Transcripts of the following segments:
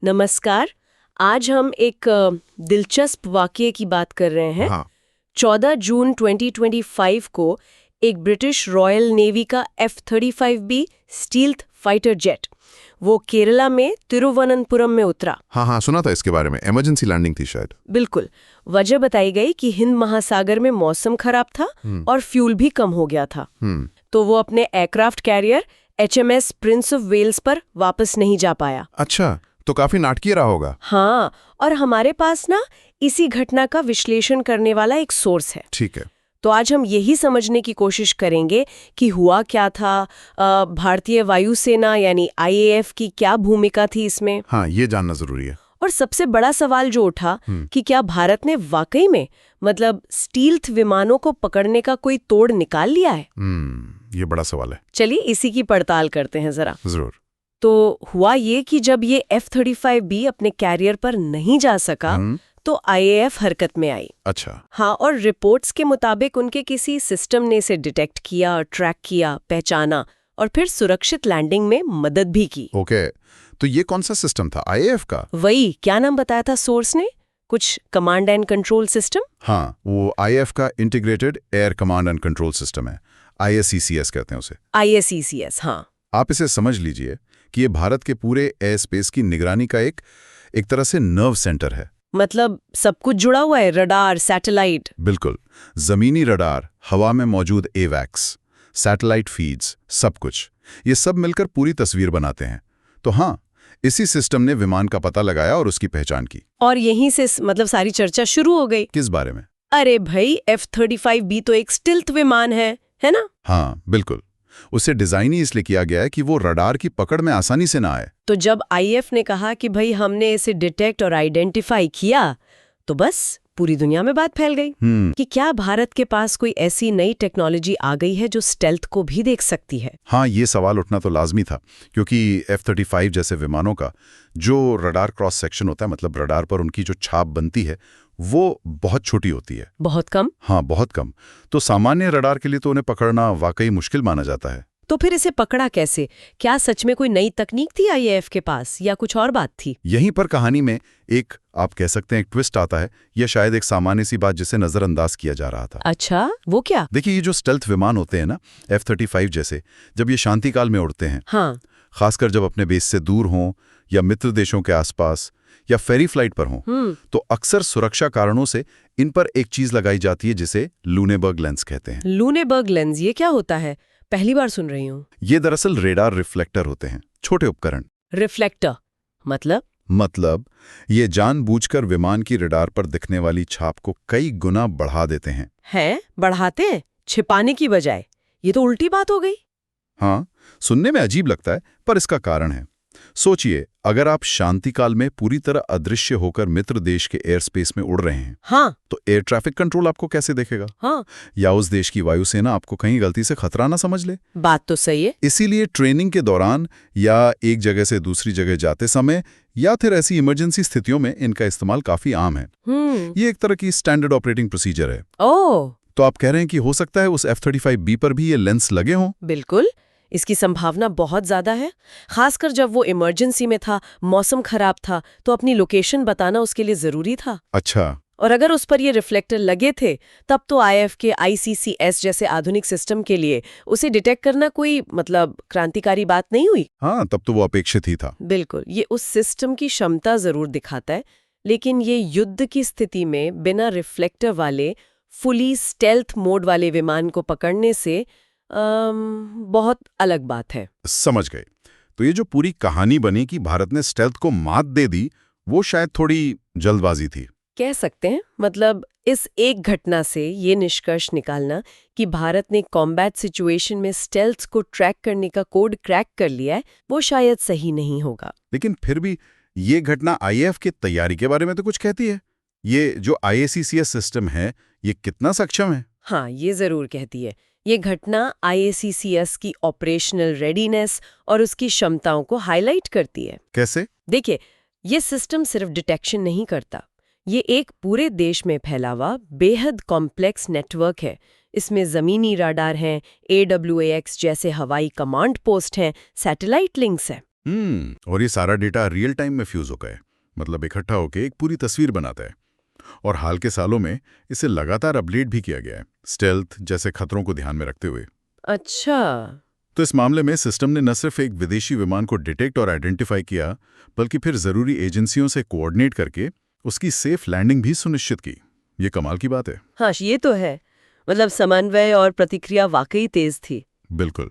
नमस्कार। आज हम एक दिलचस्प वाकये की बात कर रहे हैं। हाँ। 14 जून 2025 को एक ब्रिटिश रॉयल नेवी का F-35B स्टील्थ फाइटर जेट वो केरला में तिरुवनंतपुरम में उतरा। हाँ, सुना था इसके बारे में। इमरजेंसी लैंडिंग थी शायद। बिल्कुल। वजह बताई गई कि हिंद महासागर में मौसम खराब था और फ्यूल भी कम हो गया था। तो वो अपने aircraft carrier HMS Prince of Wales पर वापस नहीं जा पाया। अच्छा, तो काफी नाटकीय रहा होगा। हाँ, और हमारे पास ना इसी घटना का विश्लेषण करने वाला एक सोर्स है। ठीक है। तो आज हम यही समझने की कोशिश करेंगे कि हुआ क्या था, भारतीय वायुसेना यानी IAF की क्या भूमिका थी इसमें। हाँ, ये जानना जरूरी है। और सबसे बड़ा सवाल जो उठा कि क्या भारत ने वाकई में मतलब स्टील्थ विमानों को पकड़ने का कोई तोड़ निकाल लिया है। ये बड़ा सवाल है। चलिए इसी की पड़ताल करते हैं जरा। जरूर। तो हुआ ये कि जब ये F-35B अपने कैरियर पर नहीं जा सका तो IAF हरकत में आई। अच्छा। हाँ, और रिपोर्ट्स के मुताबिक उनके किसी सिस्टम ने इसे डिटेक्ट किया और ट्रैक किया, पहचाना और फिर सुरक्षित लैंडिंग में मदद भी की। ओके, तो ये कौन सा सिस्टम था? IAF का? वही, क्या नाम बताया था सोर्स ने? कुछ कमांड एंड कंट्रोल सिस्टम। हाँ, वो IAF का integrated air command and control system है। ISECS कहते हैं उसे। ISECS, हाँ। आप इसे समझ लीजिए कि ये भारत के पूरे एयर स्पेस की निगरानी का एक तरह से नर्व सेंटर है। मतलब सब कुछ जुड़ा हुआ है, रडार, सैटेलाइट। बिल्कुल। जमीनी रडार, हवा में मौजूद AWACS, सैटेलाइट फीड्स, सब कुछ, ये सब मिलकर पूरी तस्वीर बनाते हैं। तो हाँ, इसी सिस्टम ने विमान का पता लगाया और उसकी पहचान की। और यहीं से मतलब सारी चर्चा शुरू हो गई। किस बारे में? अरे भाई, F-35B तो एक स्टिल्थ विमान है ना? हाँ, बिल्कुल। उसे डिजाइन ही इसलिए किया गया है कि वो रडार की पकड़ में आसानी से ना आए। तो जब IAF ने कहा कि भाई हमने इसे डिटेक्ट और आइडेंटिफाई किया, तो बस पूरी दुनिया में बात फैल गई कि क्या भारत के पास कोई ऐसी नई टेक्नोलॉजी आ गई है जो स्टेल्थ को भी देख सकती है। हाँ, ये सवाल उठना तो लाजमी था, क्योंकि F-35 जैसे विमानों का जो रडार क्रॉस सेक्शन होता है, मतलब रडार पर उनकी जो छाप बनती है, वो बहुत छोटी होती है। बहुत कम? हाँ, बहुत कम। तो सामान्य रडार के लिए तो उन्हें पकड़ना वाकई मुश्किल माना जाता है। तो फिर इसे पकड़ा कैसे? क्या सच में कोई नई तकनीक थी IAF के पास या कुछ और बात थी? यहीं पर कहानी में एक, आप कह सकते हैं, एक ट्विस्ट आता है, या शायद एक सामान्य सी बात जिसे नजरअंदाज किया जा रहा था। अच्छा, वो क्या? देखिए, ये जो स्टेल्थ विमान होते हैं ना, F-35 जैसे, जब ये शांति काल में उड़ते हैं, हाँ, खासकर जब अपने बेस से दूर हों या मित्र देशों के आसपास या फेरी फ्लाइट पर हों, तो अक्सर सुरक्षा कारणों से इन पर एक चीज लगाई जाती है जिसे लूनेबर्ग लेंस कहते हैं। लूनेबर्ग लेंस, ये क्या होता है? पहली बार सुन रही हूँ। ये दरअसल रेडार रिफ्लेक्टर होते हैं, छोटे उपकरण। रिफ्लेक्टर मतलब ये जानबूझकर विमान की रडार पर दिखने वाली छाप को कई गुना बढ़ा देते हैं। बढ़ाते हैं, छिपाने की बजाय। ये तो उल्टी बात हो गई। हाँ, सुनने में अजीब लगता है, पर इसका कारण है। सोचिए, अगर आप शांति काल में पूरी तरह अदृश्य होकर मित्र देश के एयर स्पेस में उड़ रहे हैं, हाँ, तो एयर ट्रैफिक कंट्रोल आपको कैसे देखेगा? हाँ, या उस देश की वायुसेना आपको कहीं गलती से खतरा ना समझ ले? बात तो सही है। इसीलिए ट्रेनिंग के दौरान या एक जगह से दूसरी जगह जाते समय या फिर ऐसी इमरजेंसी स्थितियों में इनका इस्तेमाल काफी आम है। ये एक तरह की स्टैंडर्ड ऑपरेटिंग प्रोसीजर है। ओह, तो आप कह रहे हैं कि हो सकता है उस F-35B पर भी ये लेंस लगे हों? बिल्कुल, इसकी संभावना बहुत ज्यादा है। खासकर जब वो इमरजेंसी में था, मौसम खराब था, तो अपनी लोकेशन बताना उसके लिए जरूरी था। अच्छा। और अगर उस पर ये रिफ्लेक्टर लगे थे, तब तो IAF के ICCS जैसे आधुनिक सिस्टम के लिए उसे डिटेक्ट करना कोई मतलब क्रांतिकारी बात नहीं हुई। हाँ, तब तो वो अपेक्षित ही था। बिल्कुल, ये उस सिस्टम की क्षमता जरूर दिखाता है, लेकिन ये युद्ध की स्थिति में बिना रिफ्लेक्टर वाले फुली स्टेल्थ मोड वाले विमान को पकड़ने से बहुत अलग बात है। समझ गए। तो ये जो पूरी कहानी बनी कि भारत ने स्टेल्थ को मात दे दी, वो शायद थोड़ी जल्दबाजी थी, कह सकते हैं। मतलब इस एक घटना से ये निष्कर्ष निकालना कि भारत ने कॉम्बैट सिचुएशन में स्टेल्थ को ट्रैक करने का कोड क्रैक कर लिया है, वो शायद सही नहीं होगा। लेकिन फिर भी ये घटना IAF की तैयारी के बारे में तो कुछ कहती है। ये जो IACCS सिस्टम है, ये कितना सक्षम है? हाँ, ये जरूर कहती है। ये घटना IACCS की ऑपरेशनल रेडीनेस और उसकी क्षमताओं को हाईलाइट करती है। कैसे? देखिए, ये सिस्टम सिर्फ डिटेक्शन नहीं करता, ये एक पूरे देश में फैला हुआ बेहद कॉम्प्लेक्स नेटवर्क है। इसमें ज़मीनी राडार हैं, AWACS जैसे हवाई कमांड पोस्ट हैं, सैटेलाइट लिंक्स हैं। और ये सारा डेटा रियल टाइम में फ्यूज होकर है, मतलब इकट्ठा होकर एक पूरी तस्वीर बनाता है। और हाल के सालों में इसे लगातार अपडेट भी किया गया है, स्टेल्थ जैसे खतरों को ध्यान में रखते हुए। अच्छा। तो इस मामले में सिस्टम ने न सिर्फ एक विदेशी विमान को डिटेक्ट और आइडेंटिफाई किया, बल्कि फिर जरूरी एजेंसियों से कोऑर्डिनेट करके उसकी सेफ लैंडिंग भी सुनिश्चित की। ये कमाल की बात है। हाँ, ये तो है। मतलब समन्वय और प्रतिक्रिया वाकई तेज थी। बिल्कुल।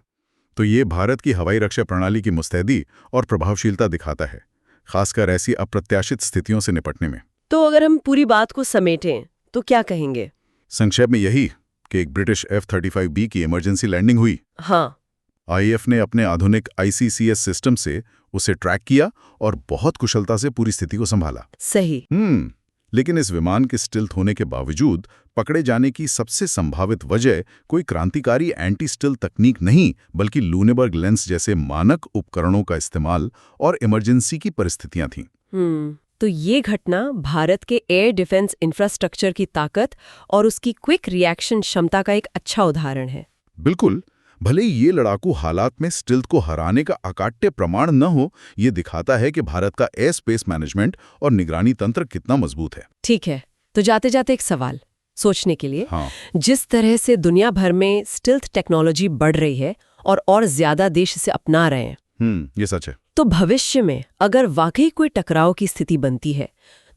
तो ये भारत की हवाई रक्षा प्रणाली की मुस्तैदी और प्रभावशीलता दिखाता है, खासकर ऐसी अप्रत्याशित स्थितियों से निपटने में। तो अगर हम पूरी बात को समेटें तो क्या कहेंगे? संक्षेप में यही कि एक ब्रिटिश F-35B की इमरजेंसी लैंडिंग हुई। हाँ। आईएफ ने अपने आधुनिक ICCS सिस्टम से उसे ट्रैक किया और बहुत कुशलता से पूरी स्थिति को संभाला। सही। लेकिन इस विमान के स्टिल्थ होने के बावजूद पकड़े जाने की सबसे संभावित वजह कोई क्रांतिकारी एंटी स्टिल्थ तकनीक नहीं, बल्कि लूनेबर्ग लेंस जैसे मानक उपकरणों का इस्तेमाल और इमरजेंसी की परिस्थितियां थीं। तो ये घटना भारत के एयर डिफेंस इंफ्रास्ट्रक्चर की ताकत और उसकी क्विक रिएक्शन क्षमता का एक अच्छा उदाहरण है। बिल्कुल। भले ही ये लड़ाकू हालात में स्टिल्थ को हराने का अकाट्य प्रमाण न हो, ये दिखाता है कि भारत का एयर स्पेस मैनेजमेंट और निगरानी तंत्र कितना मजबूत है। ठीक है, तो जाते जाते एक सवाल सोचने के लिए। हाँ। जिस तरह से दुनिया भर में स्टिल्थ टेक्नोलॉजी बढ़ रही है और ज्यादा देश इसे अपना रहे हैं, ये सच है। तो भविष्य में अगर वाकई कोई टकराव की स्थिति बनती है,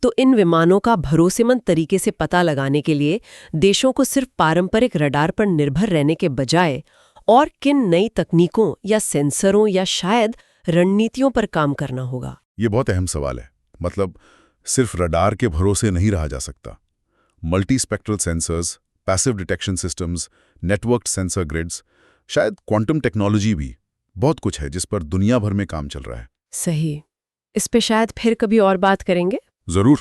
तो इन विमानों का भरोसेमंद तरीके से पता लगाने के लिए देशों को सिर्फ पारंपरिक रडार पर निर्भर रहने के बजाय और किन नई तकनीकों या सेंसरों या शायद रणनीतियों पर काम करना होगा? ये बहुत अहम सवाल है। मतलब सिर्फ रडार के भरोसे नहीं रहा जा सकता। Multi spectral sensors, passive detection systems, networked sensor grids, शायद क्वांटम टेक्नोलॉजी भी, बहुत कुछ है जिस पर दुनिया भर में काम चल रहा है। सही। इस पे शायद फिर कभी और बात करेंगे। जरूर।